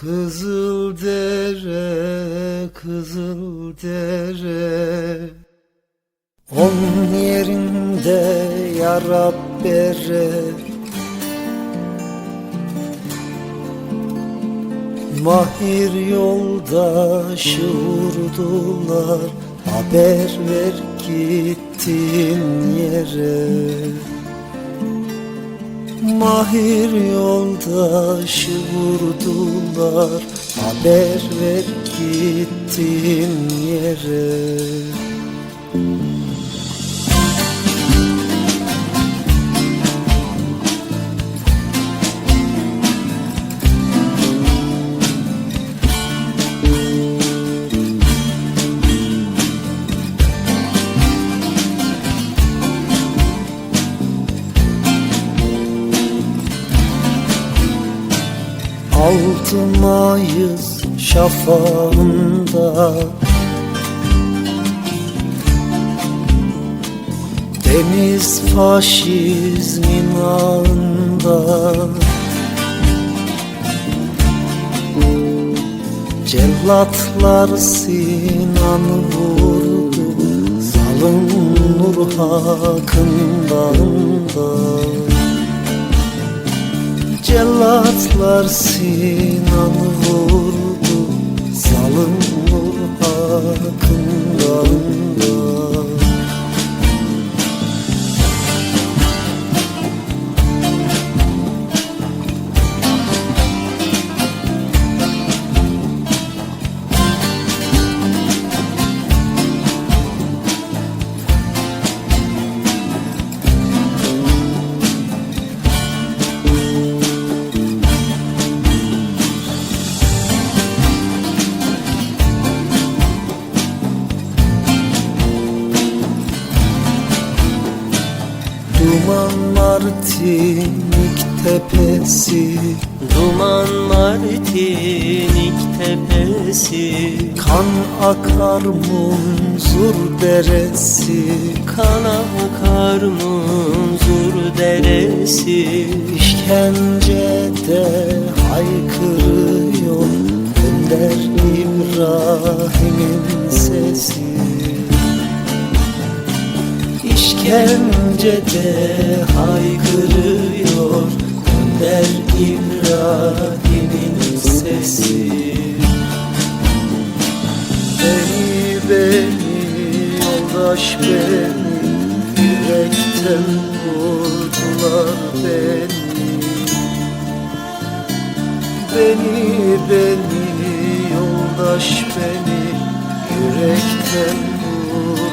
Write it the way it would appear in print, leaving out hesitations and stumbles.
Kızıldere, Kızıldere, on yerinde yara bere. Mahir yoldaşı vurdular, haber ver gittin yere. Mahir yoldaşı vurdular, haber ver gittin yere. Altı Mayıs şafağında deniz faşizmin ağında, cellatlar Sinan'ı vurdu, zalim Nur Hakkı'nda. Cellatlar Sinan'ı vurdu, zalim Nur Hakkı'nda. Duman Martinik tepesi, Duman Martinik tepesi, kan akar Munzur deresi. kana akar Munzur deresi. İşkencede haykırıyor Önder İbrahim'in sesi. İşkencede haykırıyor Önder İbrahim'in sesi. Beni yoldaş beni, yürekten vurdular beni. Beni yoldaş beni, yürekten vurdular.